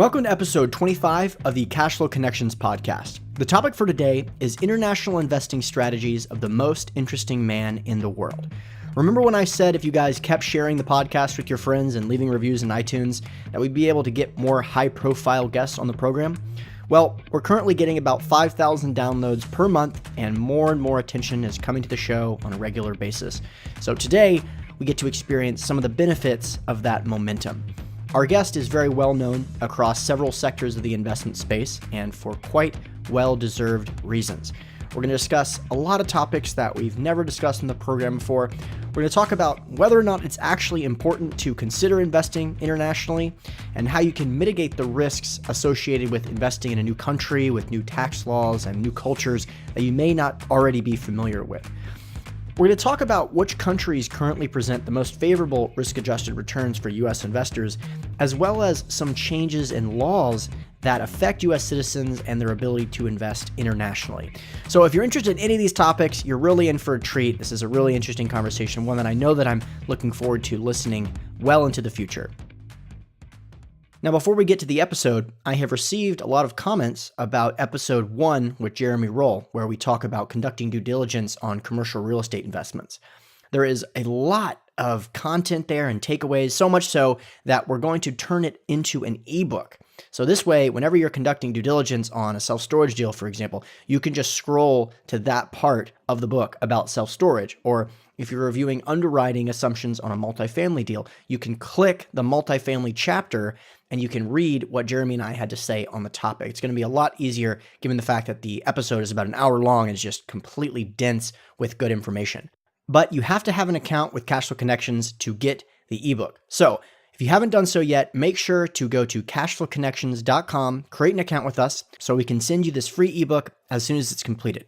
Welcome to episode 25 of the Cashflow Connections podcast. The topic for today is international investing strategies of the most interesting man in the world. Remember when I said if you guys kept sharing the podcast with your friends and leaving reviews in iTunes that we'd be able to get more high-profile guests on the program? Well, we're currently getting about 5,000 downloads per month, and more attention is coming to the show on a regular basis. So today, we get to experience some of the benefits of that momentum. Our guest is very well known across several sectors of the investment space, and for quite well-deserved reasons. We're going to discuss a lot of topics that we've never discussed in the program before. We're going to talk about whether or not it's actually important to consider investing internationally and how you can mitigate the risks associated with investing in a new country with new tax laws and new cultures that you may not already be familiar with. We're going to talk about which countries currently present the most favorable risk-adjusted returns for U.S. investors, as well as some changes in laws that affect U.S. citizens and their ability to invest internationally. So if you're interested in any of these topics, you're really in for a treat. This is a really interesting conversation, one that I know that I'm looking forward to listening well into the future. Now, before we get to the episode, I have received a lot of comments about episode 1 with Jeremy Roll, where we talk about conducting due diligence on commercial real estate investments. There is a lot of content there and takeaways, so much so that we're going to turn it into an ebook. So this way, whenever you're conducting due diligence on a self-storage deal, for example, you can just scroll to that part of the book about self-storage. Or if you're reviewing underwriting assumptions on a multifamily deal, you can click the multifamily chapter and you can read what Jeremy and I had to say on the topic. It's going to be a lot easier given the fact that the episode is about an hour long and is just completely dense with good information. But you have to have an account with Cashflow Connections to get the ebook. So if you haven't done so yet, make sure to go to cashflowconnections.com, create an account with us so we can send you this free ebook as soon as it's completed.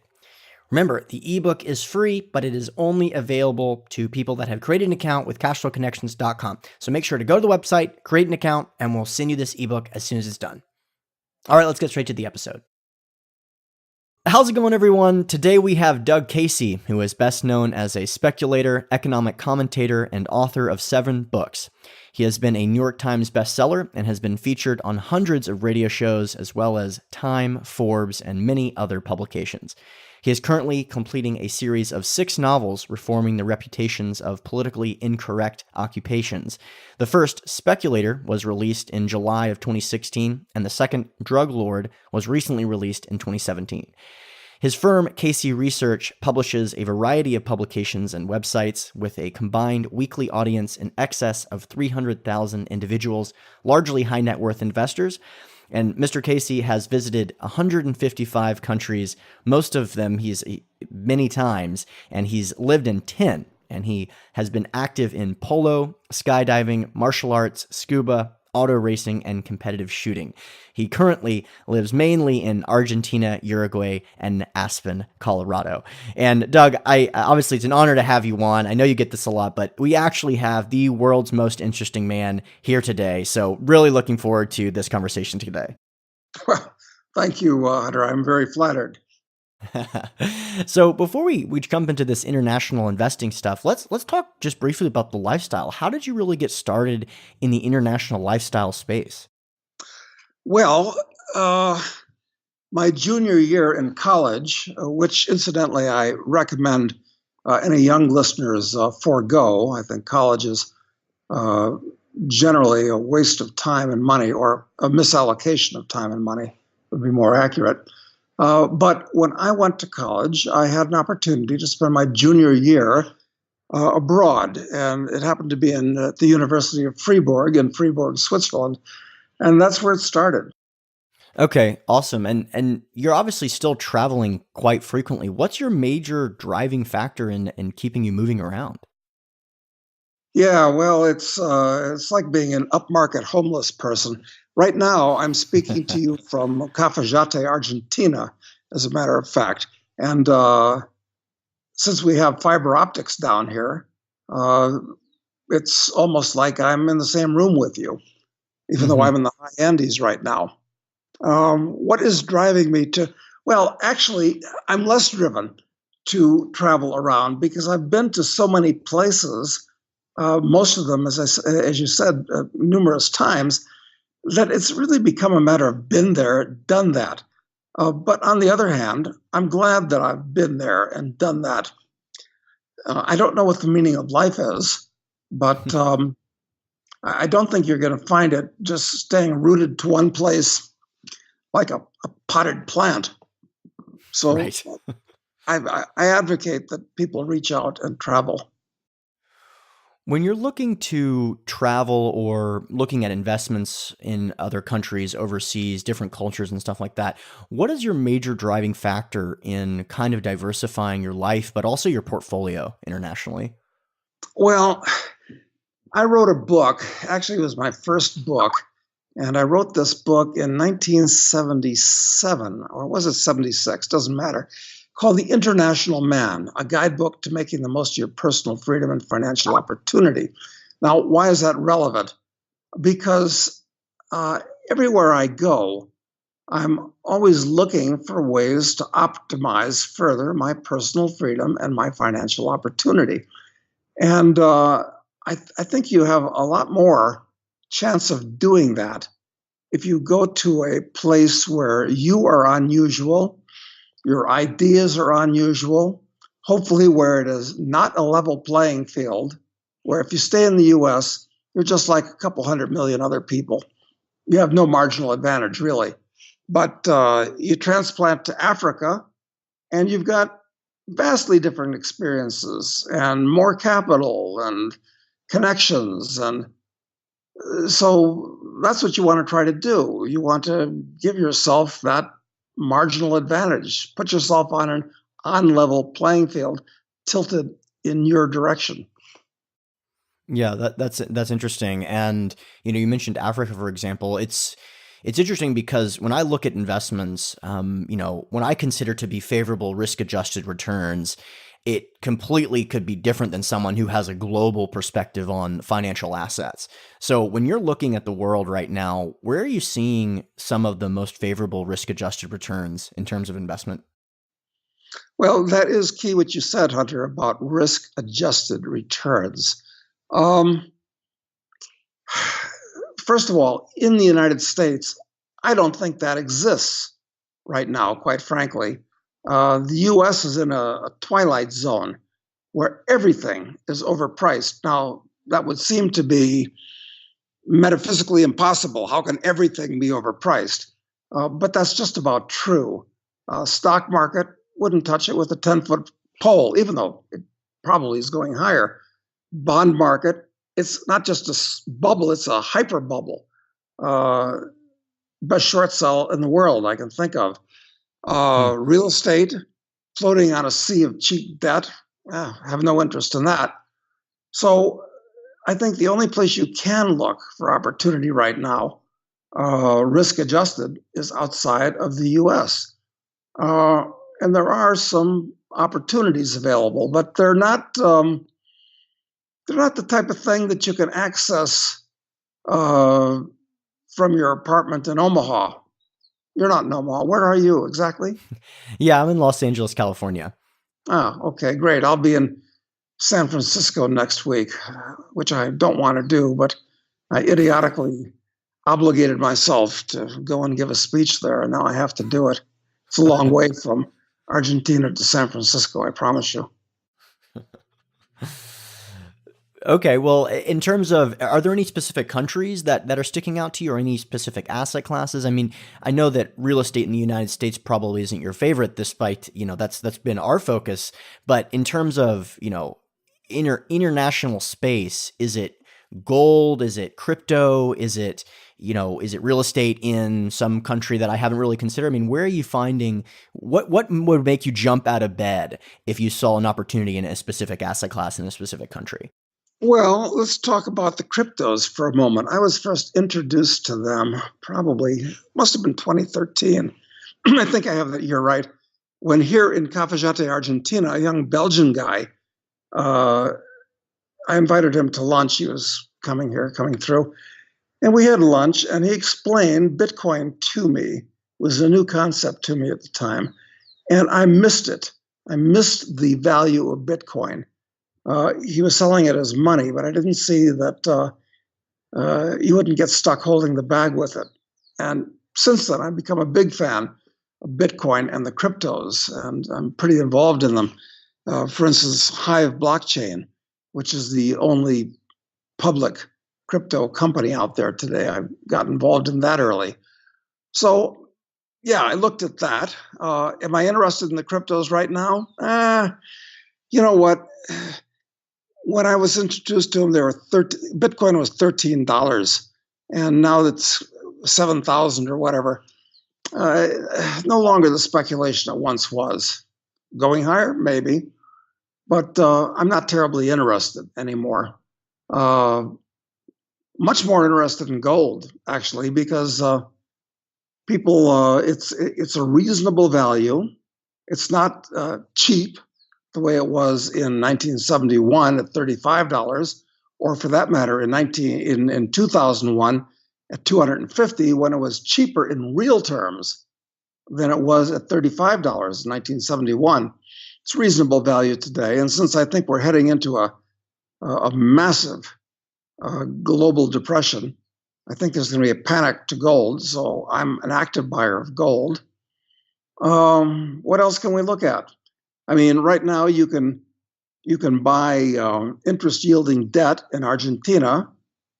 Remember, the ebook is free, but it is only available to people that have created an account with cashflowconnections.com. So make sure to go to the website, create an account, and we'll send you this ebook as soon as it's done. All right, let's get straight to the episode. How's it going, everyone? Today we have Doug Casey, who is best known as a speculator, economic commentator, and author of 7 books. He has been a New York Times bestseller and has been featured on hundreds of radio shows as well as Time, Forbes, and many other publications. He is currently completing a series of 6 novels reforming the reputations of politically incorrect occupations. The first, Speculator, was released in July of 2016, and the second, Drug Lord, was recently released in 2017. His firm, Casey Research, publishes a variety of publications and websites with a combined weekly audience in excess of 300,000 individuals, largely high net worth investors. And Mr. Casey has visited 155 countries, most of them many times, and he's lived in 10. And he has been active in polo, skydiving, martial arts, scuba, auto racing, and competitive shooting. He currently lives mainly in Argentina, Uruguay, and Aspen, Colorado. And Doug, obviously it's an honor to have you on. I know you get this a lot, but we actually have the world's most interesting man here today. So really looking forward to this conversation today. Well, thank you, Hunter. I'm very flattered. So before we jump into this international investing stuff, let's talk just briefly about the lifestyle. How did you really get started in the international lifestyle space? Well, my junior year in college, which incidentally I recommend any young listeners forego. I think college is generally a waste of time and money, or a misallocation of time and money would be more accurate. But when I went to college, I had an opportunity to spend my junior year abroad, and it happened to be in the University of Freiburg in Freiburg, Switzerland, and that's where it started. Okay, awesome. And you're obviously still traveling quite frequently. What's your major driving factor in keeping you moving around? Yeah, well, it's like being an upmarket homeless person. Right now, I'm speaking to you from Cafayate, Argentina, as a matter of fact. And since we have fiber optics down here, it's almost like I'm in the same room with you, even though I'm in the high Andes right now. What is driving me to? Well, actually, I'm less driven to travel around because I've been to so many places, most of them, as you said, numerous times, that it's really become a matter of been there, done that. But on the other hand, I'm glad that I've been there and done that. I don't know what the meaning of life is, but I don't think you're going to find it just staying rooted to one place like a potted plant. So Right. I advocate that people reach out and travel. When you're looking to travel or looking at investments in other countries, overseas, different cultures and stuff like that, what is your major driving factor in kind of diversifying your life, but also your portfolio internationally? Well, I wrote a book. Actually, it was my first book. And I wrote this book in 1977, or was it 76? Doesn't matter. Called The International Man, a guidebook to making the most of your personal freedom and financial opportunity. Now, why is that relevant? Because everywhere I go, I'm always looking for ways to optimize further my personal freedom and my financial opportunity. And I think you have a lot more chance of doing that if you go to a place where you are unusual, your ideas are unusual, hopefully where it is not a level playing field, where if you stay in the US, you're just like a couple 100 million other people. You have no marginal advantage, really. But you transplant to Africa, and you've got vastly different experiences and more capital and connections. And so that's what you want to try to do. You want to give yourself that marginal advantage, put yourself on an on level playing field, tilted in your direction. Yeah, that's interesting. And you mentioned Africa, for example. It's interesting because when I look at investments, when I consider to be favorable risk-adjusted returns, it completely could be different than someone who has a global perspective on financial assets. So when you're looking at the world right now, where are you seeing some of the most favorable risk-adjusted returns in terms of investment? Well, that is key what you said, Hunter, about risk adjusted returns. Um, First of all, in the United States, I don't think that exists right now, quite frankly. The US is in a twilight zone where everything is overpriced. Now, that would seem to be metaphysically impossible. How can everything be overpriced? But that's just about true. Stock market wouldn't touch it with a 10-foot pole, even though it probably is going higher. Bond market, it's not just a bubble, it's a hyper bubble. Uh, Best short sell in the world I can think of. Hmm. Real estate, floating on a sea of cheap debt, have no interest in that. So I think the only place you can look for opportunity right now, risk adjusted, is outside of the US. Uh, and there are some opportunities available, but they're not the type of thing that you can access uh, from your apartment in Omaha. You're not in Omaha. Where are you exactly? Yeah, I'm in Los Angeles, California. Ah, okay, great. I'll be in San Francisco next week, which I don't want to do, but I idiotically obligated myself to go and give a speech there, and now I have to do it. It's a long way from Argentina to San Francisco, I promise you. Okay, well, in terms of, are there any specific countries that are sticking out to you or any specific asset classes? I mean, I know that real estate in the United States probably isn't your favorite, despite, that's been our focus. But in terms of, international space, is it gold? Is it crypto? Is it real estate in some country that I haven't really considered? I mean, where are you finding what would make you jump out of bed if you saw an opportunity in a specific asset class in a specific country? Well, let's talk about the cryptos for a moment. I was first introduced to them probably, must have been 2013. I think I have that year right. When here in Cafajate, Argentina, a young Belgian guy, uh, I invited him to lunch. He was coming through. And we had lunch, and he explained Bitcoin to me. It was a new concept to me at the time. And I missed it. I missed the value of Bitcoin. He was selling it as money, but I didn't see that you wouldn't get stuck holding the bag with it. And since then, I've become a big fan of Bitcoin and the cryptos, and I'm pretty involved in them. For instance, Hive Blockchain, which is the only public crypto company out there today. I got involved in that early. So, yeah, I looked at that. Am I interested in the cryptos right now? You know what? When I was introduced to them, Bitcoin was $13, and now it's 7,000 or whatever. No longer the speculation it once was. Going higher, maybe, but I'm not terribly interested anymore. Much more interested in gold, actually, because people, it's a reasonable value. It's not cheap the way it was in 1971 at $35, or for that matter, in 2001 at $250, when it was cheaper in real terms than it was at $35 in 1971. It's reasonable value today, and since I think we're heading into a massive global depression, I think there's going to be a panic to gold, so I'm an active buyer of gold. What else can we look at? I mean, right now you can buy interest-yielding debt in Argentina.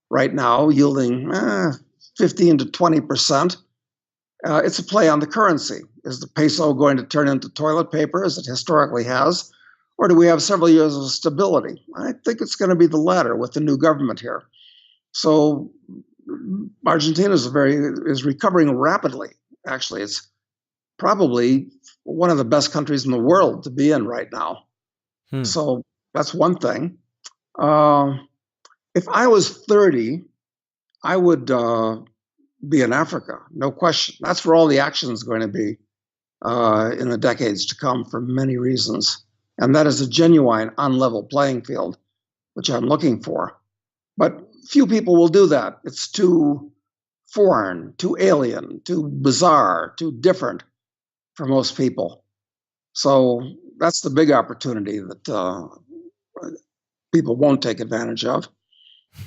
Right now, yielding 15 to 20%. It's a play on the currency. Is the peso going to turn into toilet paper, as it historically has, or do we have several years of stability? I think it's going to be the latter with the new government here. So Argentina is recovering rapidly. Actually, it's probably one of the best countries in the world to be in right now. So that's one thing. If I was 30, I would be in Africa, no question. That's where all the action is going to be in the decades to come for many reasons. And that is a genuine unlevel playing field, which I'm looking for. But few people will do that. It's too foreign, too alien, too bizarre, too different for most people. So that's the big opportunity that people won't take advantage of.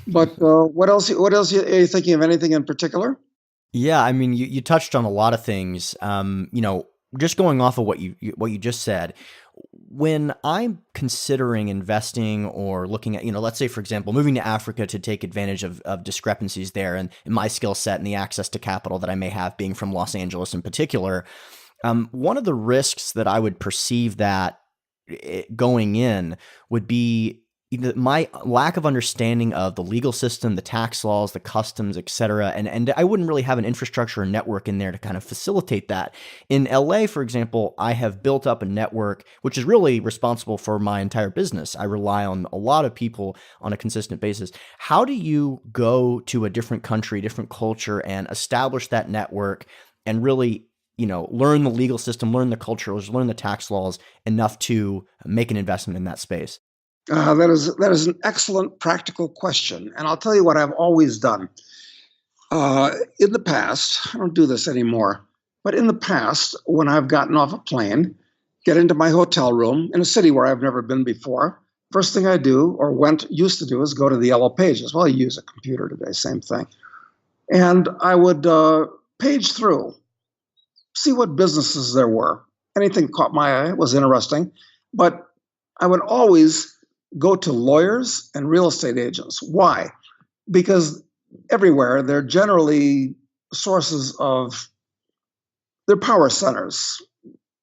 But what else are you thinking of? Anything in particular? Yeah, I mean, you touched on a lot of things. Just going off of what you just said, when I'm considering investing or looking at, let's say, for example, moving to Africa to take advantage of discrepancies there and my skill set and the access to capital that I may have being from Los Angeles in particular, one of the risks that I would perceive that going in would be my lack of understanding of the legal system, the tax laws, the customs, et cetera. And I wouldn't really have an infrastructure or network in there to kind of facilitate that. In LA, for example, I have built up a network, which is really responsible for my entire business. I rely on a lot of people on a consistent basis. How do you go to a different country, different culture, and establish that network and really learn the legal system, learn the culture, learn the tax laws enough to make an investment in that space? That is an excellent practical question, and I'll tell you what I've always done. In the past, I don't do this anymore, but in the past, when I've gotten off a plane, get into my hotel room in a city where I've never been before, first thing I do, or used to do, is go to the Yellow Pages. Well, I use a computer today, same thing. And I would page through, see what businesses there were. Anything caught my eye was interesting, but I would always go to lawyers and real estate agents. Why? Because everywhere they're generally they're power centers.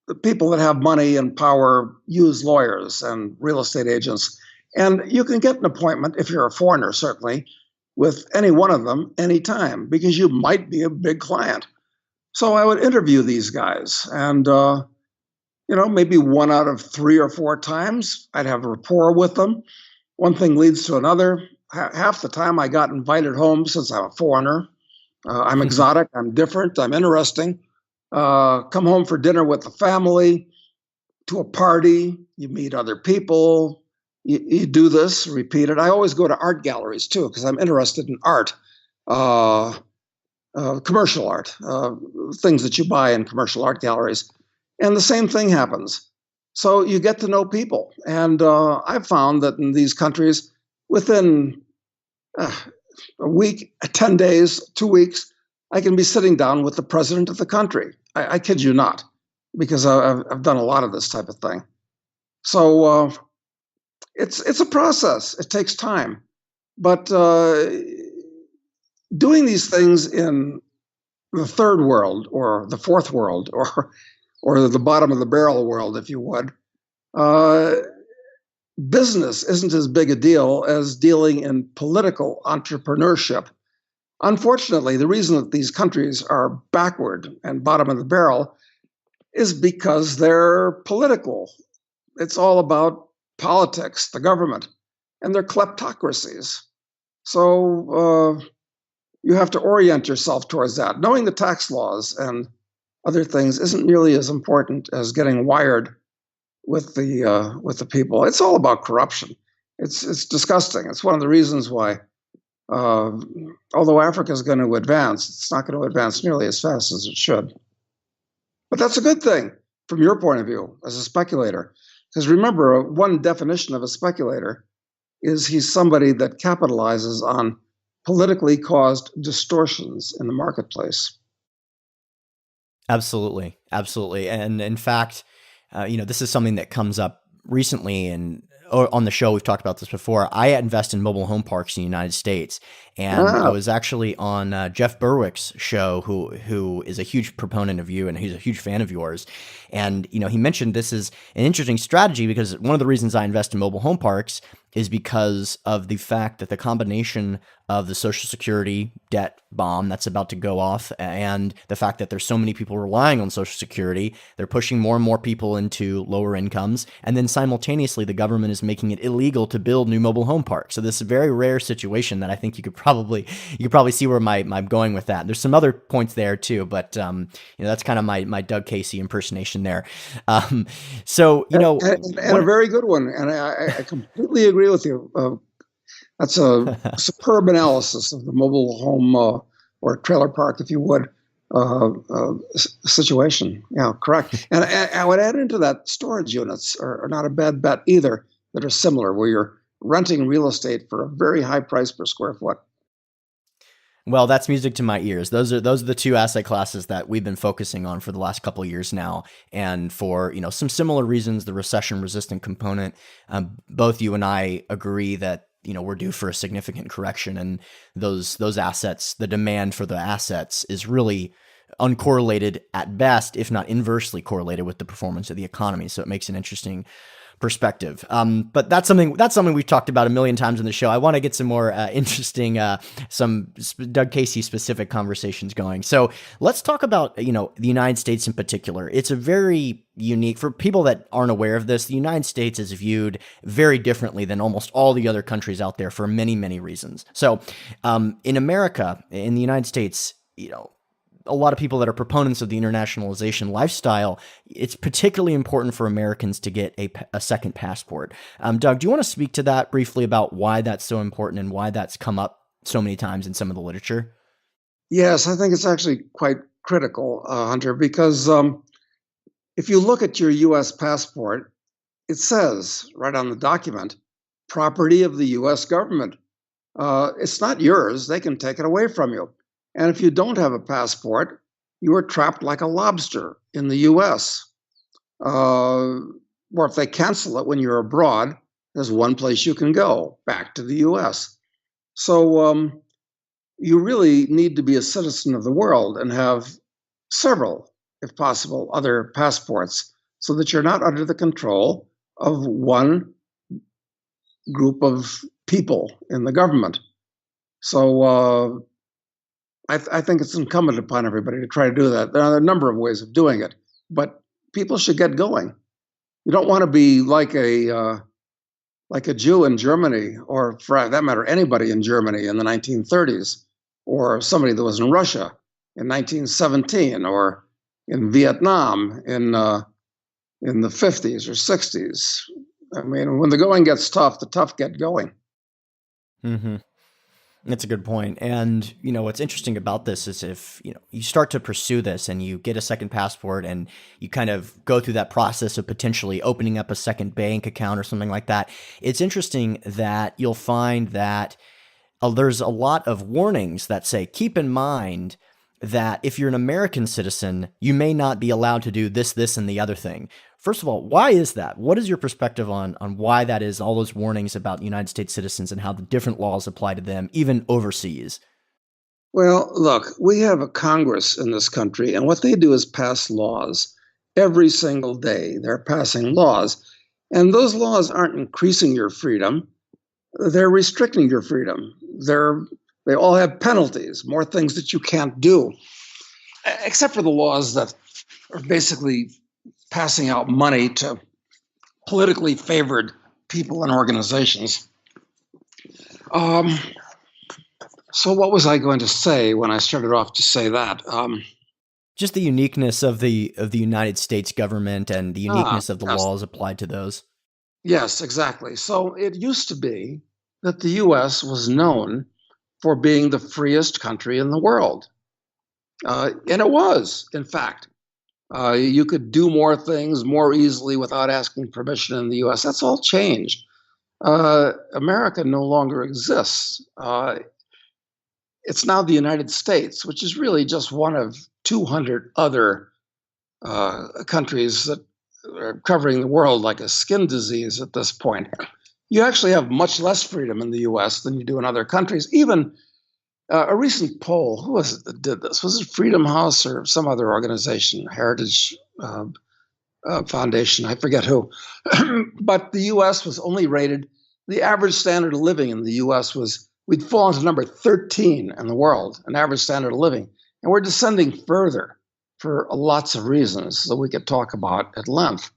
The people that have money and power use lawyers and real estate agents. And you can get an appointment, if you're a foreigner, certainly, with any one of them anytime, because you might be a big client. So I would interview these guys, and maybe 1 out of 3 or 4 times, I'd have a rapport with them. One thing leads to another. Half the time I got invited home, since I'm a foreigner. I'm exotic, I'm different, I'm interesting. Come home for dinner with the family, to a party, you meet other people. You do this, repeat it. I always go to art galleries too, because I'm interested in art. Commercial art, things that you buy in commercial art galleries. And the same thing happens. So you get to know people. And I've found that in these countries, within a week, 10 days, 2 weeks, I can be sitting down with the president of the country. I kid you not, because I've done a lot of this type of thing. So it's a process. It takes time. But doing these things in the third world or the fourth world or the bottom of the barrel world, if you would, business isn't as big a deal as dealing in political entrepreneurship. Unfortunately, the reason that these countries are backward and bottom of the barrel is because they're political. It's all about politics, the government, and they're kleptocracies. So you have to orient yourself towards that. Knowing the tax laws and other things isn't nearly as important as getting wired with the people. It's all about corruption. It's disgusting. It's one of the reasons why, although Africa is going to advance, it's not going to advance nearly as fast as it should. But that's a good thing from your point of view as a speculator. Because remember, one definition of a speculator is he's somebody that capitalizes on politically caused distortions in the marketplace. Absolutely. Absolutely. And in fact, this is something that comes up recently, and on the show, we've talked about this before. I invest in mobile home parks in the United States, and I was actually on Jeff Berwick's show, who is a huge proponent of you, and he's a huge fan of yours. And he mentioned this is an interesting strategy because one of the reasons I invest in mobile home parks is because of the fact that the combination of the Social Security debt bomb that's about to go off and the fact that there's so many people relying on Social Security, they're pushing more and more people into lower incomes. And then simultaneously, the government is making it illegal to build new mobile home parks. So this is a very rare situation that I think you could probably see where I'm going with that. There's some other points there too, but that's kind of my Doug Casey impersonation there. And a very good one. And I completely agree with you. That's a superb analysis of the mobile home or trailer park, if you would, situation. Yeah, correct. And I would add into that storage units are not a bad bet either, that are similar, where you're renting real estate for a very high price per square foot. Well, that's music to my ears. Those are the two asset classes that we've been focusing on for the last couple of years now, and for some similar reasons, the recession-resistant component. Both you and I agree that we're due for a significant correction, and those assets, the demand for the assets is really uncorrelated at best, if not inversely correlated with the performance of the economy. So it makes an interesting perspective. But that's something we've talked about a million times in the show. I want to get some more interesting, some Doug Casey specific conversations going. So let's talk about, the United States in particular. It's a very unique, for people that aren't aware of this, the United States is viewed very differently than almost all the other countries out there for many, many reasons. So in America, in the United States, a lot of people that are proponents of the internationalization lifestyle, it's particularly important for Americans to get a second passport. Doug, do you want to speak to that briefly about why that's so important and why that's come up so many times in some of the literature? Yes, I think it's actually quite critical, Hunter, because if you look at your U.S. passport, it says right on the document, property of the U.S. government. It's not yours. They can take it away from you. And if you don't have a passport, you are trapped like a lobster in the U.S. Or if they cancel it when you're abroad, there's one place you can go, back to the U.S. So you really need to be a citizen of the world and have several, if possible, other passports so that you're not under the control of one group of people in the government. So I think it's incumbent upon everybody to try to do that. There are a number of ways of doing it, but people should get going. You don't want to be like a Jew in Germany, or for that matter, anybody in Germany in the 1930s, or somebody that was in Russia in 1917, or in Vietnam in the 50s or 60s. I mean, when the going gets tough, the tough get going. Mm-hmm. That's a good point. And, what's interesting about this is if, you start to pursue this and you get a second passport and you kind of go through that process of potentially opening up a second bank account or something like that, it's interesting that you'll find that there's a lot of warnings that say, keep in mind that if you're an American citizen, you may not be allowed to do this, this, and the other thing. First of all, why is that? What is your perspective on why that is, all those warnings about United States citizens and how the different laws apply to them, even overseas? Well, look, we have a Congress in this country, and what they do is pass laws. Every single day, they're passing laws. And those laws aren't increasing your freedom, they're restricting your freedom. They all have penalties, more things that you can't do, except for the laws that are basically passing out money to politically favored people and organizations. So what was I going to say when I started off to say that? Just the uniqueness of the United States government and the uniqueness of the laws applied to those. Yes, exactly. So it used to be that the U.S. was known for being the freest country in the world. And it was, in fact. You could do more things more easily without asking permission in the U.S. That's all changed. America no longer exists. It's now the United States, which is really just one of 200 other countries that are covering the world like a skin disease at this point. You actually have much less freedom in the U.S. than you do in other countries. Even a recent poll, who was it that did this? Was it Freedom House or some other organization, Heritage Foundation? I forget who. But the U.S. was only rated, the average standard of living in the U.S. we'd fallen to number 13 in the world, an average standard of living. And we're descending further for lots of reasons that we could talk about at length.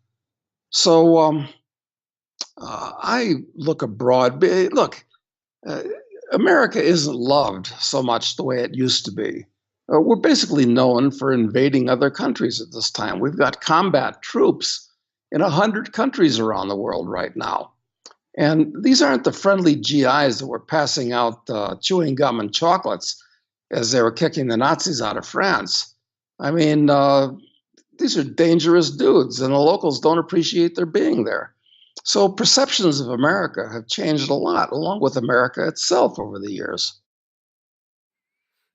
So I look abroad. Look, America isn't loved so much the way it used to be. We're basically known for invading other countries at this time. We've got combat troops in 100 countries around the world right now. And these aren't the friendly GIs that were passing out chewing gum and chocolates as they were kicking the Nazis out of France. I mean, these are dangerous dudes, and the locals don't appreciate their being there. So perceptions of America have changed a lot, along with America itself over the years.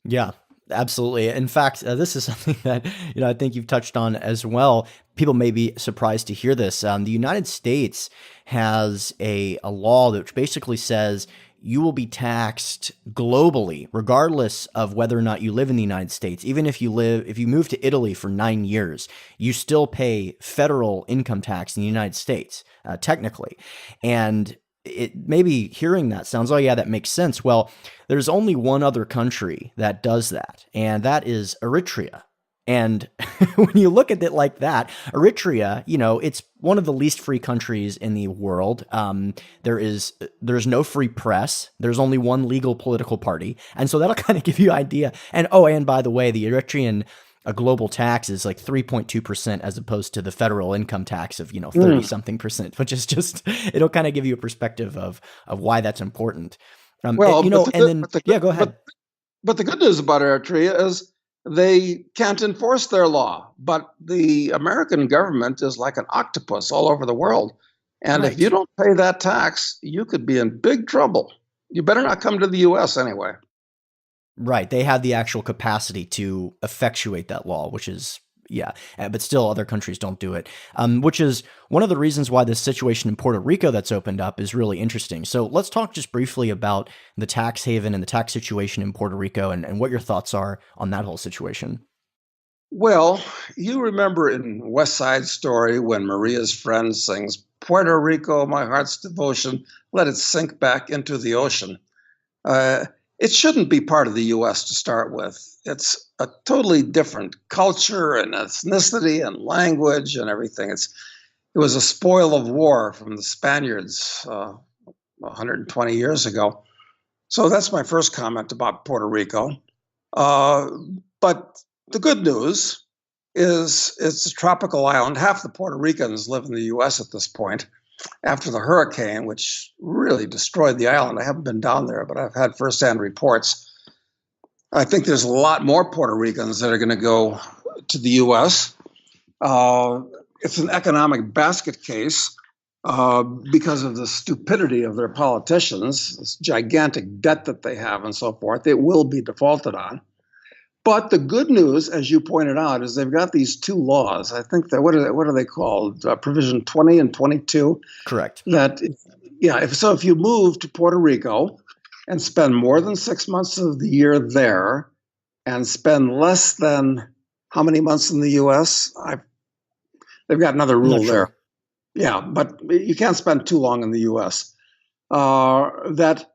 Yeah, absolutely. In fact, this is something that I think you've touched on as well. People may be surprised to hear this. The United States has a law which basically says you will be taxed globally, regardless of whether or not you live in the United States. Even if you move to Italy for 9 years, you still pay federal income tax in the United States, technically. And it maybe hearing that sounds, oh yeah, that makes sense. Well, there's only one other country that does that, and that is Eritrea. And when you look at it like that, Eritrea, it's one of the least free countries in the world. There's no free press. There's only one legal political party. And so that'll kind of give you an idea. And by the way, the Eritrean global tax is like 3.2% as opposed to the federal income tax of 30 something percent, which is just, it'll kind of give you a perspective of why that's important. Well, go ahead. But the good news about Eritrea is they can't enforce their law, but the American government is like an octopus all over the world. And Right. If you don't pay that tax, you could be in big trouble. You better not come to the U.S. anyway. Right. They have the actual capacity to effectuate that law, which is, but still other countries don't do it, which is one of the reasons why this situation in Puerto Rico that's opened up is really interesting. So let's talk just briefly about the tax haven and the tax situation in Puerto Rico and what your thoughts are on that whole situation. Well, you remember in West Side Story when Maria's friend sings, Puerto Rico, my heart's devotion, let it sink back into the ocean. It shouldn't be part of the U.S. to start with. It's a totally different culture and ethnicity and language and everything. It was a spoil of war from the Spaniards 120 years ago. So that's my first comment about Puerto Rico. But the good news is it's a tropical island. Half the Puerto Ricans live in the U.S. at this point. After the hurricane, which really destroyed the island. I haven't been down there, but I've had firsthand reports. I think there's a lot more Puerto Ricans that are going to go to the U.S. It's an economic basket case. because of the stupidity of their politicians, this gigantic debt that they have and so forth. It will be defaulted on. But the good news, as you pointed out, is they've got these two laws. I think that what are they called? Provision 20 and 22. Correct. That, yeah. If you move to Puerto Rico and spend more than 6 months of the year there, and spend less than how many months in the U.S.? They've got another rule there. Yeah, but you can't spend too long in the U.S. That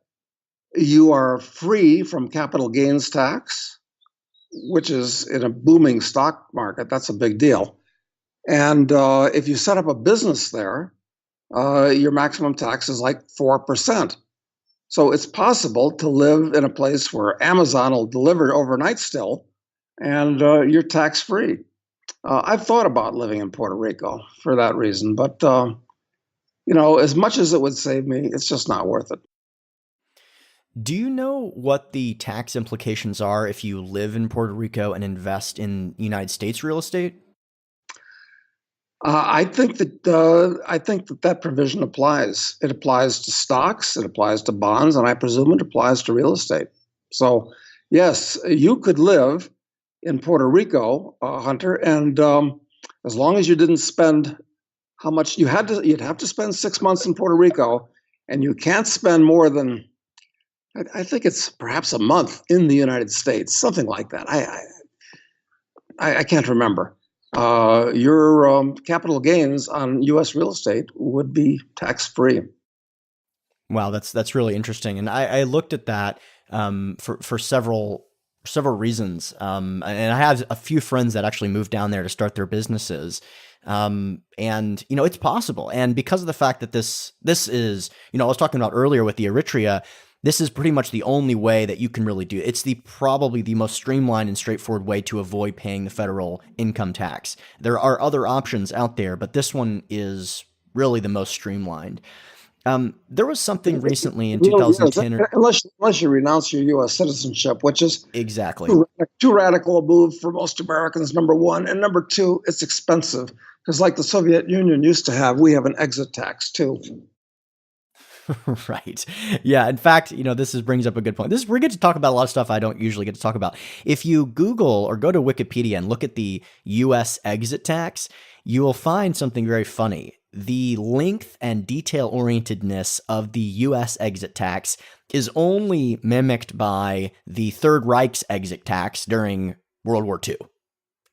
you are free from capital gains tax, which is in a booming stock market. That's a big deal. And if you set up a business there, your maximum tax is like 4%. So it's possible to live in a place where Amazon will deliver overnight still, and you're tax free. I've thought about living in Puerto Rico for that reason, but as much as it would save me, it's just not worth it. Do you know what the tax implications are if you live in Puerto Rico and invest in United States real estate? I think that provision applies. It applies to stocks, it applies to bonds, and I presume it applies to real estate. So, yes, you could live in Puerto Rico, Hunter, and as long as you didn't spend how much you'd have to spend 6 months in Puerto Rico, and you can't spend more than, I think it's perhaps a month in the United States, something like that. I can't remember. Your capital gains on U.S. real estate would be tax-free. Wow, that's really interesting. And I looked at that for several reasons. And I have a few friends that actually moved down there to start their businesses. And it's possible. And because of the fact that this is, I was talking about earlier with the Eritrea, this is pretty much the only way that you can really do it. It's probably the most streamlined and straightforward way to avoid paying the federal income tax. There are other options out there, but this one is really the most streamlined. There was something recently in 2010. Unless you renounce your U.S. citizenship, which is exactly too radical a move for most Americans, number one. And number two, it's expensive. Because like the Soviet Union used to have, we have an exit tax too. Right. Yeah. In fact, this brings up a good point. We get to talk about a lot of stuff I don't usually get to talk about. If you Google or go to Wikipedia and look at the U.S. exit tax, you will find something very funny. The length and detail-orientedness of the U.S. exit tax is only mimicked by the Third Reich's exit tax during World War II.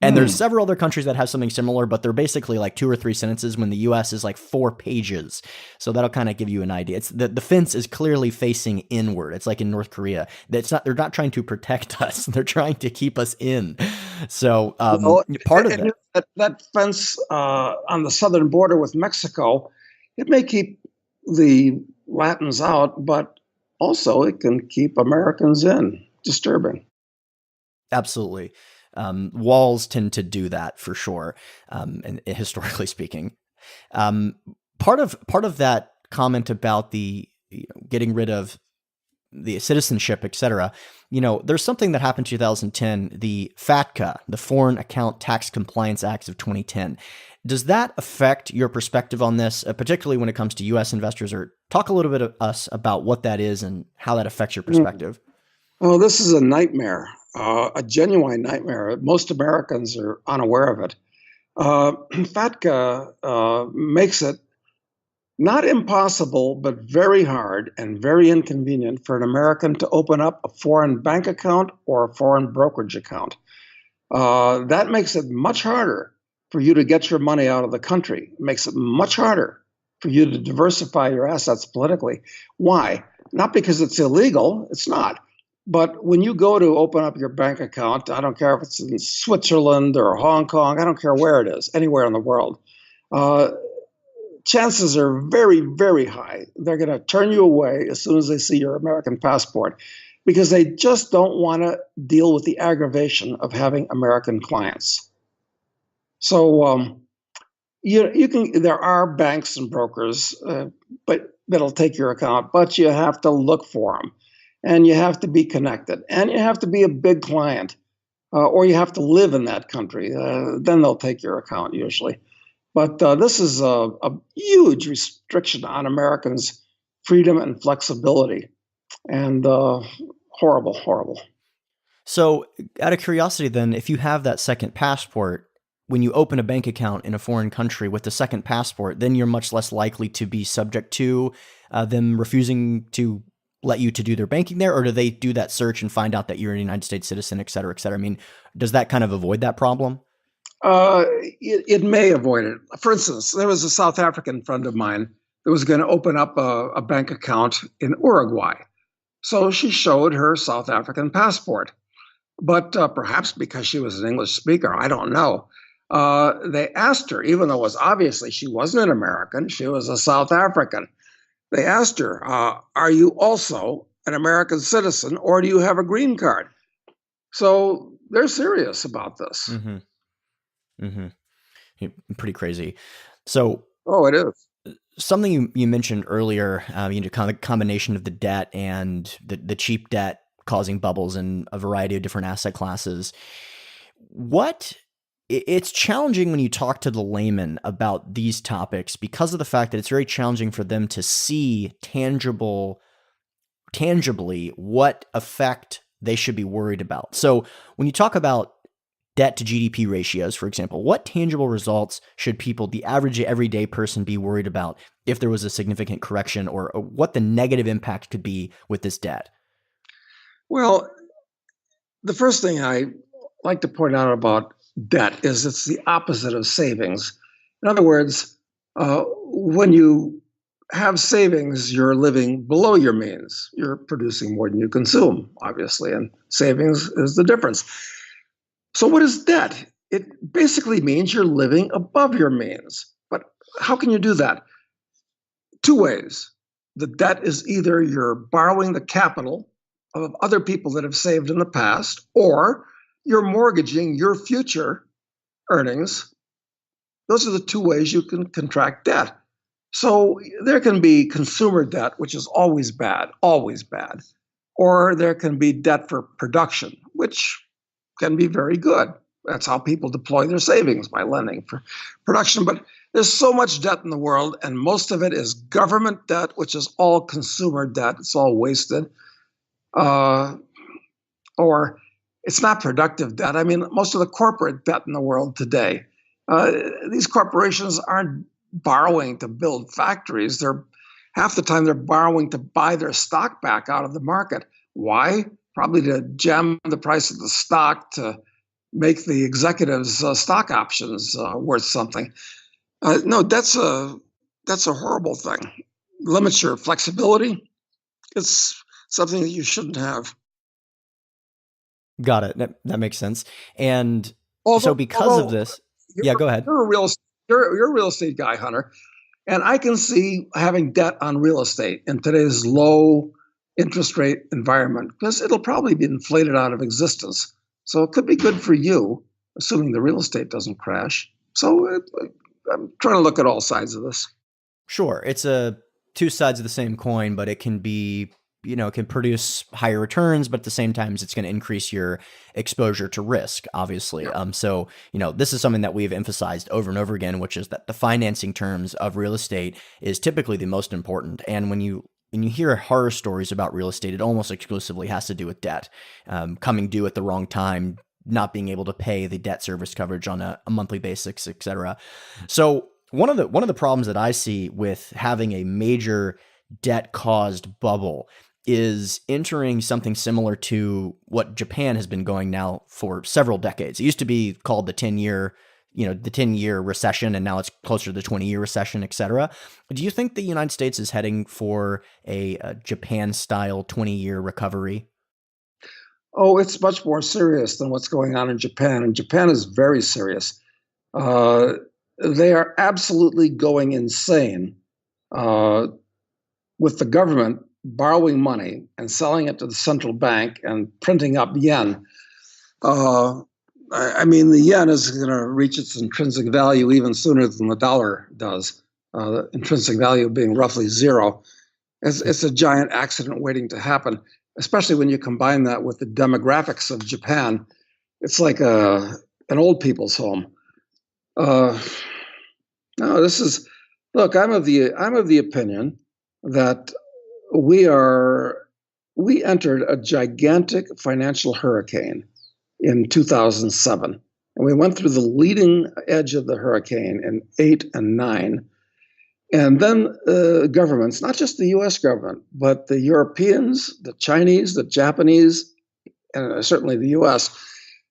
And there's several other countries that have something similar, but they're basically like 2 or 3 sentences when the U.S. is like 4 pages. So that'll kind of give you an idea. It's the fence is clearly facing inward. It's like in North Korea. They're not trying to protect us. They're trying to keep us in. So part of that fence on the southern border with Mexico, it may keep the Latins out, but also it can keep Americans in. Disturbing. Absolutely. Walls tend to do that for sure. And historically speaking, part of that comment about the getting rid of the citizenship, et cetera, there's something that happened in 2010, the FATCA, the Foreign Account Tax Compliance Acts of 2010. Does that affect your perspective on this, particularly when it comes to U.S. investors? Or talk a little bit of us about what that is and how that affects your perspective. Oh, this is a nightmare. A genuine nightmare. Most Americans are unaware of it. FATCA makes it not impossible, but very hard and very inconvenient for an American to open up a foreign bank account or a foreign brokerage account. That makes it much harder for you to get your money out of the country. It makes it much harder for you to diversify your assets politically. Why? Not because it's illegal. It's not. But when you go to open up your bank account, I don't care if it's in Switzerland or Hong Kong, I don't care where it is, anywhere in the world, chances are very, very high they're going to turn you away as soon as they see your American passport, because they just don't want to deal with the aggravation of having American clients. So there are banks and brokers, but that'll take your account, but you have to look for them. And you have to be connected, and you have to be a big client, or you have to live in that country. Then they'll take your account usually. But this is a huge restriction on Americans' freedom and flexibility, and horrible, horrible. So, out of curiosity, then, if you have that second passport, when you open a bank account in a foreign country with the second passport, then you're much less likely to be subject to them refusing to let you to do their banking there, or do they do that search and find out that you're a United States citizen, et cetera, et cetera? I mean, does that kind of avoid that problem? It may avoid it. For instance, there was a South African friend of mine that was going to open up a bank account in Uruguay. So she showed her South African passport. But perhaps because she was an English speaker, I don't know. They asked her, even though it was obviously she wasn't an American, she was a South African. They asked her, are you also an American citizen or do you have a green card? So they're serious about this. Mm-hmm. Mm-hmm. Pretty crazy. So, oh, it is. Something you mentioned earlier, kind of the combination of the debt and the cheap debt causing bubbles in a variety of different asset classes. It's challenging when you talk to the layman about these topics because of the fact that it's very challenging for them to see tangibly what effect they should be worried about. So when you talk about debt to GDP ratios, for example, what tangible results should people, the average everyday person, be worried about if there was a significant correction, or what the negative impact could be with this debt? Well, the first thing I like to point out about debt is it's the opposite of savings. In other words, when you have savings, you're living below your means. You're producing more than you consume, obviously, and savings is the difference. So what is debt? It basically means you're living above your means. But how can you do that? Two ways. The debt is either you're borrowing the capital of other people that have saved in the past, or you're mortgaging your future earnings. Those are the two ways you can contract debt. So there can be consumer debt, which is always bad, or there can be debt for production, which can be very good. That's how people deploy their savings, by lending for production. But there's so much debt in the world, and most of it is government debt, which is all consumer debt. It's all wasted. Or it's not productive debt. I mean, most of the corporate debt in the world today, these corporations aren't borrowing to build factories. They're half the time they're borrowing to buy their stock back out of the market. Why? Probably to jam the price of the stock to make the executives' stock options worth something. No, that's a horrible thing. Limits your flexibility. It's something that you shouldn't have. Got it. That makes sense. And so because of this, yeah, go ahead. You're a real estate guy, Hunter, and I can see having debt on real estate in today's low interest rate environment because it'll probably be inflated out of existence. So it could be good for you, assuming the real estate doesn't crash. So I'm trying to look at all sides of this. Sure. It's two sides of the same coin, but it can be, it can produce higher returns, but at the same time, it's going to increase your exposure to risk, obviously. Yeah. So, this is something that we've emphasized over and over again, which is that the financing terms of real estate is typically the most important. And when you hear horror stories about real estate, it almost exclusively has to do with debt, coming due at the wrong time, not being able to pay the debt service coverage on a monthly basis, et cetera. So one of the problems that I see with having a major debt-caused bubble is entering something similar to what Japan has been going now for several decades. It used to be called the 10-year recession, and now it's closer to the 20-year recession, et cetera. Do you think the United States is heading for a Japan-style 20-year recovery? Oh, it's much more serious than what's going on in Japan. And Japan is very serious. They are absolutely going insane with the government borrowing money and selling it to the central bank and printing up yen. I mean, the yen is going to reach its intrinsic value even sooner than the dollar does, the intrinsic value being roughly zero. It's a giant accident waiting to happen, especially when you combine that with the demographics of Japan. It's like an old people's home. No, look, I'm of the opinion that we are we entered a gigantic financial hurricane in 2007. And we went through the leading edge of the hurricane in 8 and 9. And then governments, not just the US government, but the Europeans, the Chinese, the Japanese, and certainly the US,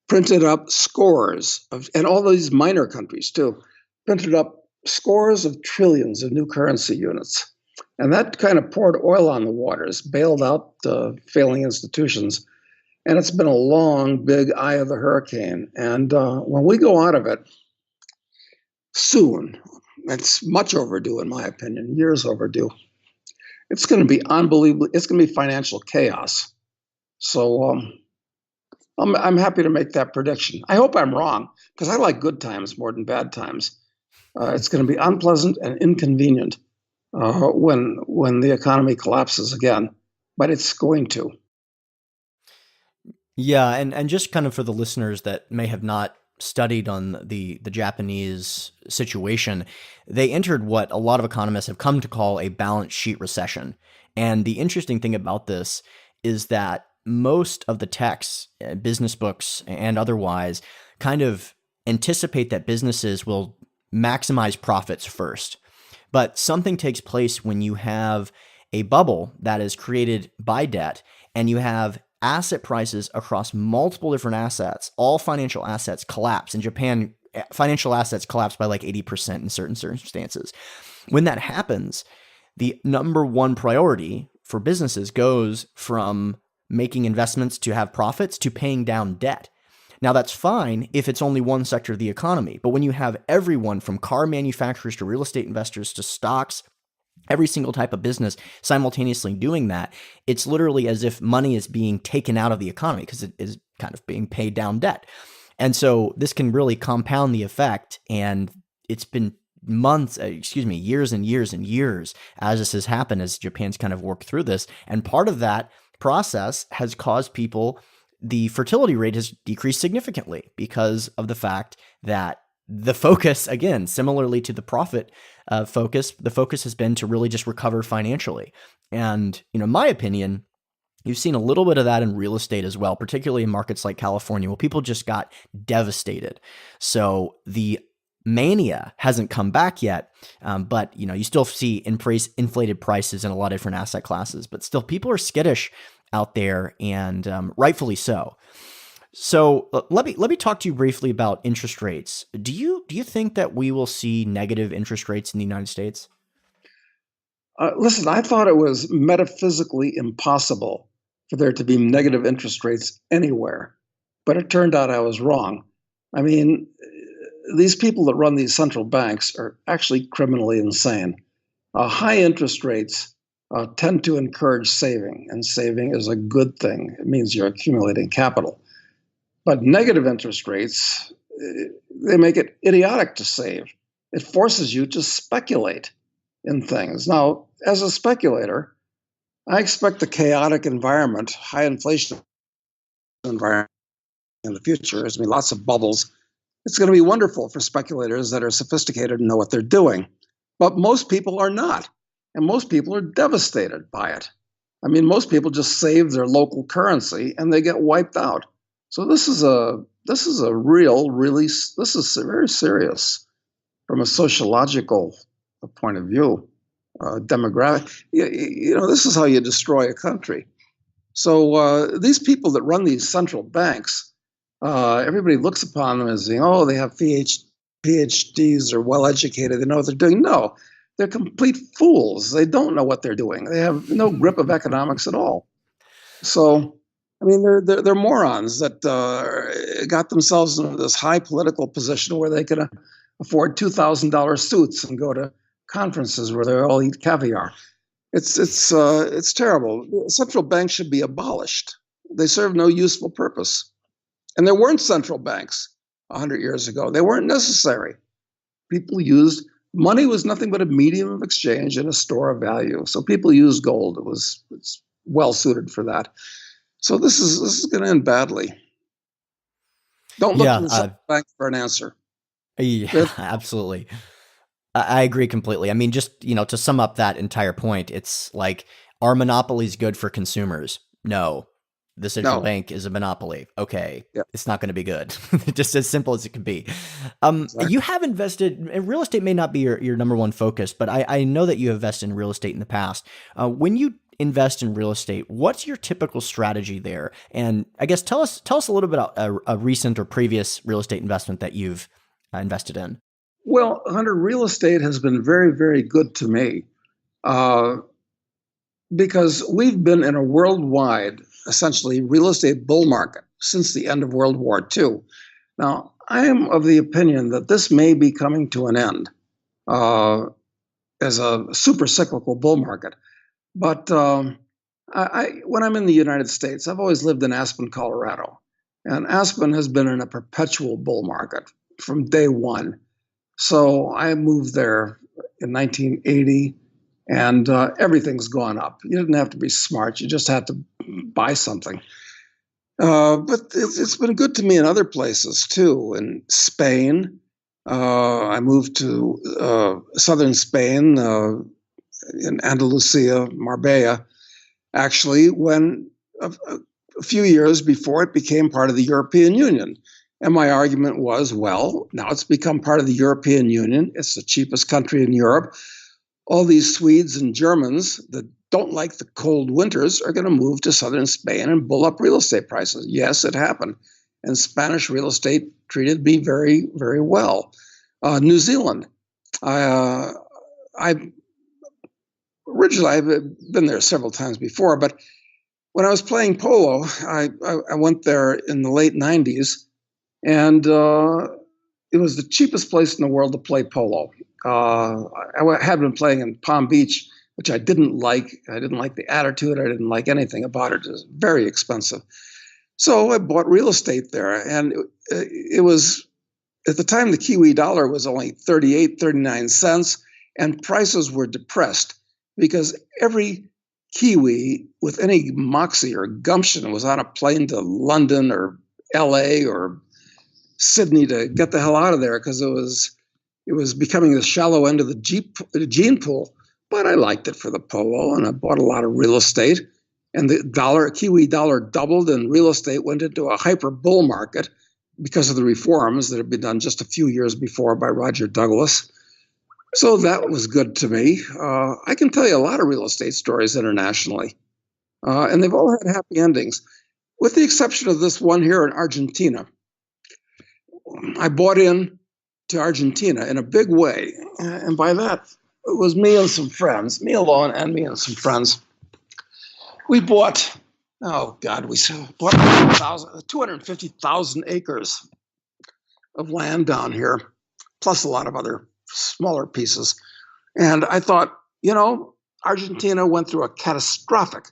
printed up scores of, and all these minor countries too, printed up scores of trillions of new currency units. And that kind of poured oil on the waters, bailed out the failing institutions. And it's been a long, big eye of the hurricane. And when we go out of it soon, it's much overdue, in my opinion, years overdue. It's going to be unbelievable. It's going to be financial chaos. So I'm happy to make that prediction. I hope I'm wrong, because I like good times more than bad times. It's going to be unpleasant and inconvenient when the economy collapses again, but it's going to. Yeah, and just kind of for the listeners that may have not studied on the Japanese situation, they entered what a lot of economists have come to call a balance sheet recession. And the interesting thing about this is that most of the texts, business books and otherwise, kind of anticipate that businesses will maximize profits first. But something takes place when you have a bubble that is created by debt and you have asset prices across multiple different assets, all financial assets collapse. In Japan, financial assets collapse by like 80% in certain circumstances. When that happens, the number one priority for businesses goes from making investments to have profits to paying down debt. Now, that's fine if it's only one sector of the economy. But when you have everyone from car manufacturers to real estate investors to stocks, every single type of business simultaneously doing that, it's literally as if money is being taken out of the economy because it is kind of being paid down debt. And so this can really compound the effect. And it's been years and years and years as this has happened, as Japan's kind of worked through this. And part of that process has caused people, the fertility rate has decreased significantly because of the fact that the focus, again, similarly to the profit focus, the focus has been to really just recover financially. And, in my opinion, you've seen a little bit of that in real estate as well, particularly in markets like California, where people just got devastated. So the mania hasn't come back yet, but you still see inflated prices in a lot of different asset classes, but still people are skittish out there, and rightfully so. So let me talk to you briefly about interest rates. Do you think that we will see negative interest rates in the United States? Listen, I thought it was metaphysically impossible for there to be negative interest rates anywhere, but it turned out I was wrong. I mean, these people that run these central banks are actually criminally insane. High interest rates tend to encourage saving, and saving is a good thing. It means you're accumulating capital. But negative interest rates, they make it idiotic to save. It forces you to speculate in things. Now, as a speculator, I expect the chaotic environment, high inflation environment in the future. There's going to be lots of bubbles. It's going to be wonderful for speculators that are sophisticated and know what they're doing. But most people are not. And most people are devastated by it. I mean, most people just save their local currency and they get wiped out. So this is very serious from a sociological point of view, demographic. This is how you destroy a country. So these people that run these central banks, everybody looks upon them as saying, oh, they have PhDs, or well educated, they know what they're doing. No, they're complete fools. They don't know what they're doing. They have no grip of economics at all. So, I mean, they're morons that got themselves into this high political position where they can afford $2,000 suits and go to conferences where they all eat caviar. It's terrible. Central banks should be abolished. They serve no useful purpose. And there weren't central banks 100 years ago. They weren't necessary. Money was nothing but a medium of exchange and a store of value. So people used gold. It's well suited for that. So this is going to end badly. Don't look to the central bank for an answer. Yeah, absolutely. I agree completely. I mean, just, to sum up that entire point, it's like, are monopolies good for consumers? No. The central No. bank is a monopoly. Okay. Yeah, It's not going to be good. Just as simple as it can be. exactly. You have invested, and real estate may not be your number one focus, but I know that you have invested in real estate in the past. When you invest in real estate, what's your typical strategy there? And I guess tell us a little bit about a recent or previous real estate investment that you've invested in. Well, Hunter, real estate has been very, very good to me uh, because we've been in a worldwide, essentially, real estate bull market since the end of World War II. Now, I am of the opinion that this may be coming to an end uh, as a super cyclical bull market. But when I'm in the United States, I've always lived in Aspen, Colorado. And Aspen has been in a perpetual bull market from day one. So I moved there in 1980, and everything's gone up. You didn't have to be smart, you just had to buy something. But it's been good to me in other places too. In Spain, I moved to southern Spain, in Andalusia, Marbella, actually, when a few years before it became part of the European Union. And my argument was, well, now it's become part of the European Union. It's the cheapest country in Europe. All these Swedes and Germans that don't like the cold winters are going to move to southern Spain and bull up real estate prices. Yes, it happened. And Spanish real estate treated me very, very well. New Zealand. I Originally, I've been there several times before, but when I was playing polo, I went there in the late 90s, and it was the cheapest place in the world to play polo. I had been playing in Palm Beach, which I didn't like. I didn't like the attitude. I didn't like anything about it. It was very expensive. So I bought real estate there, and it was, at the time, the Kiwi dollar was only 38, 39 cents, and prices were depressed because every Kiwi with any moxie or gumption was on a plane to London or LA or Sydney to get the hell out of there because it was becoming the shallow end of the gene pool. But I liked it for the polo, and I bought a lot of real estate. And the Kiwi dollar doubled, and real estate went into a hyper bull market because of the reforms that had been done just a few years before by Roger Douglas. So that was good to me. I can tell you a lot of real estate stories internationally, and they've all had happy endings, with the exception of this one here in Argentina. I bought in to Argentina in a big way, and by that, it was me and some friends, me alone and me and some friends. We bought, we bought 250,000 acres of land down here, plus a lot of other smaller pieces. And I thought, Argentina went through a catastrophic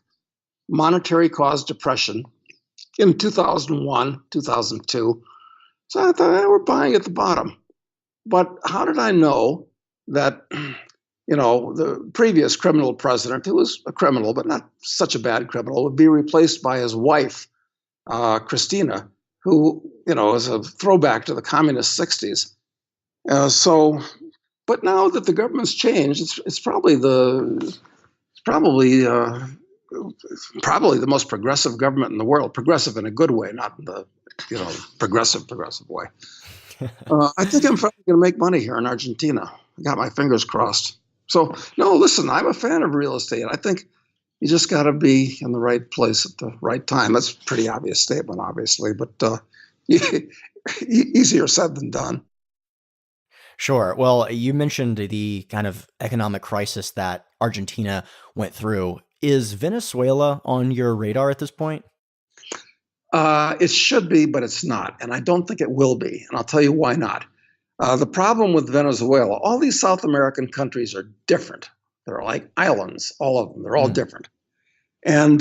monetary caused depression in 2001, 2002. So I thought, we're buying at the bottom. But how did I know that, the previous criminal president, who was a criminal, but not such a bad criminal, would be replaced by his wife, Christina, who, is a throwback to the communist 60s. But now that the government's changed, it's probably the most progressive government in the world. Progressive in a good way, not in the progressive way. I think I'm finally going to make money here in Argentina. I got my fingers crossed. So no, listen, I'm a fan of real estate. I think you just got to be in the right place at the right time. That's a pretty obvious statement, obviously, but easier said than done. Sure. Well, you mentioned the kind of economic crisis that Argentina went through. Is Venezuela on your radar at this point? It should be, but it's not. And I don't think it will be. And I'll tell you why not. The problem with Venezuela, all these South American countries are different. They're like islands, all of them. They're all different. And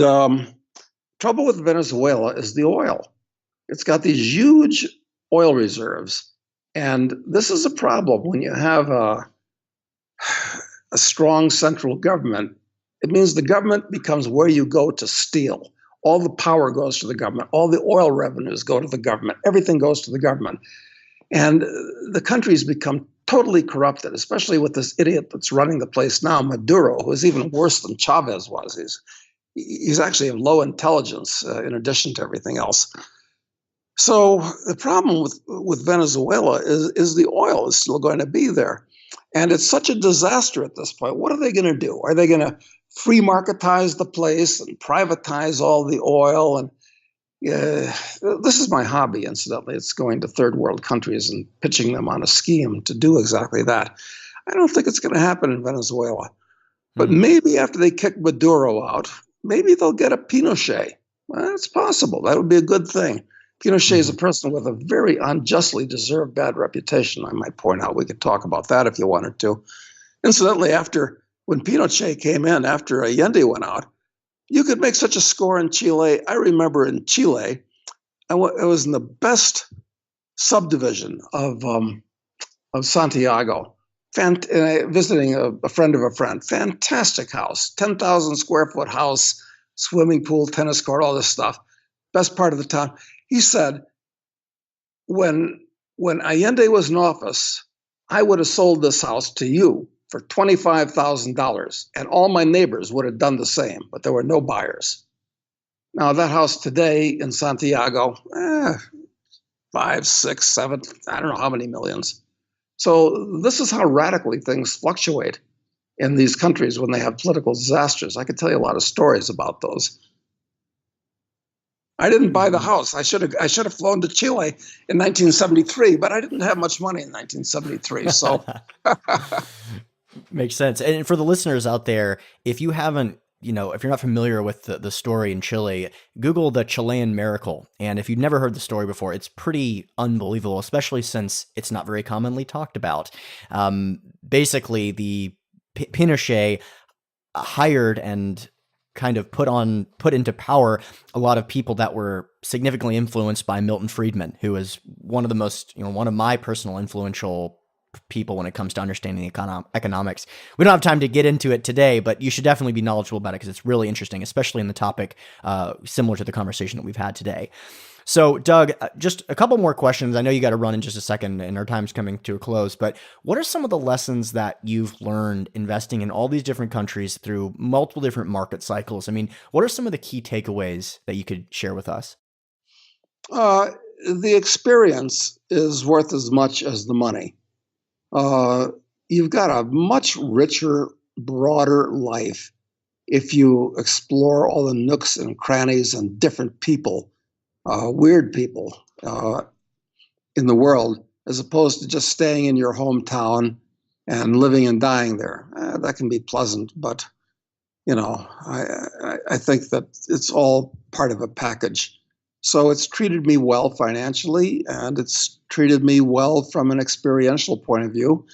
trouble with Venezuela is the oil. It's got these huge oil reserves. And this is a problem when you have a strong central government. It means the government becomes where you go to steal. All the power goes to the government. All the oil revenues go to the government. Everything goes to the government. And the country's become totally corrupted, especially with this idiot that's running the place now, Maduro, who is even worse than Chavez was. He's actually of low intelligence in addition to everything else. So the problem with Venezuela is the oil is still going to be there. And it's such a disaster at this point. What are they going to do? Are they going to free marketize the place and privatize all the oil? And this is my hobby, incidentally. It's going to third world countries and pitching them on a scheme to do exactly that. I don't think it's going to happen in Venezuela. But maybe after they kick Maduro out, maybe they'll get a Pinochet. Well, it's possible. That would be a good thing. Pinochet is a person with a very unjustly deserved bad reputation, I might point out. We could talk about that if you wanted to. Incidentally, when Pinochet came in, after Allende went out, you could make such a score in Chile. I remember in Chile, I was in the best subdivision of Santiago, visiting a friend of a friend. Fantastic house, 10,000 square foot house, swimming pool, tennis court, all this stuff. Best part of the town. He said, when Allende was in office, I would have sold this house to you for $25,000, and all my neighbors would have done the same, but there were no buyers. Now, that house today in Santiago, 5, 6, 7, I don't know how many millions. So this is how radically things fluctuate in these countries when they have political disasters. I could tell you a lot of stories about those. I didn't buy the house. I should have flown to Chile in 1973, but I didn't have much money in 1973. So makes sense. And for the listeners out there, if you haven't, if you're not familiar with the story in Chile, Google the Chilean miracle. And if you've never heard the story before, it's pretty unbelievable, especially since it's not very commonly talked about. Basically, the Pinochet hired and kind of put into power a lot of people that were significantly influenced by Milton Friedman, who is one of the most, one of my personal influential people when it comes to understanding economics. We don't have time to get into it today, but you should definitely be knowledgeable about it because it's really interesting, especially in the topic similar to the conversation that we've had today. So, Doug, just a couple more questions. I know you got to run in just a second and our time's coming to a close, but what are some of the lessons that you've learned investing in all these different countries through multiple different market cycles? I mean, what are some of the key takeaways that you could share with us? The experience is worth as much as the money. You've got a much richer, broader life if you explore all the nooks and crannies and different people, weird people in the world, as opposed to just staying in your hometown and living and dying there. That can be pleasant, but I think that it's all part of a package. So it's treated me well financially, and it's treated me well from an experiential point of view.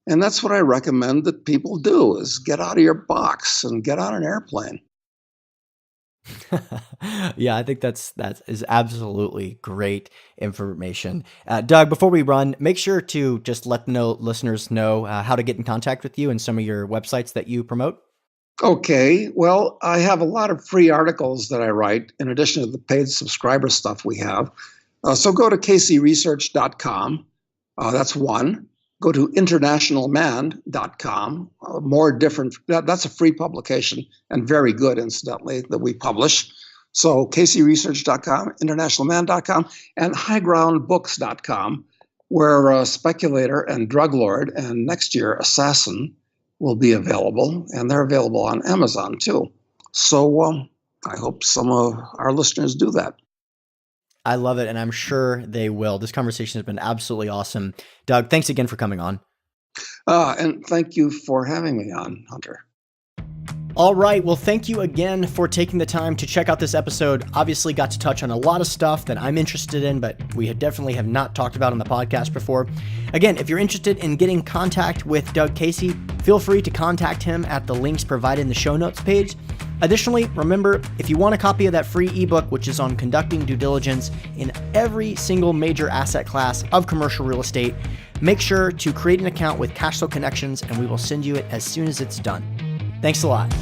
And that's what I recommend that people do, is get out of your box and get on an airplane. Yeah, I think that is absolutely great information. Doug, before we run, make sure to just let listeners know how to get in contact with you and some of your websites that you promote. Okay, well, I have a lot of free articles that I write in addition to the paid subscriber stuff we have. So go to kcresearch.com. That's one. Go to internationalman.com. That's a free publication and very good, incidentally, that we publish. So kcresearch.com, internationalman.com, and highgroundbooks.com, where Speculator and Drug Lord and next year Assassin will be available, and they're available on Amazon too. So I hope some of our listeners do that. I love it, and I'm sure they will. This conversation has been absolutely awesome. Doug, thanks again for coming on. And thank you for having me on, Hunter. All right. Well, thank you again for taking the time to check out this episode. Obviously got to touch on a lot of stuff that I'm interested in, but we definitely have not talked about on the podcast before. Again, if you're interested in getting contact with Doug Casey, feel free to contact him at the links provided in the show notes page. Additionally, remember, if you want a copy of that free ebook, which is on conducting due diligence in every single major asset class of commercial real estate, make sure to create an account with Cashflow Connections, and we will send you it as soon as it's done. Thanks a lot.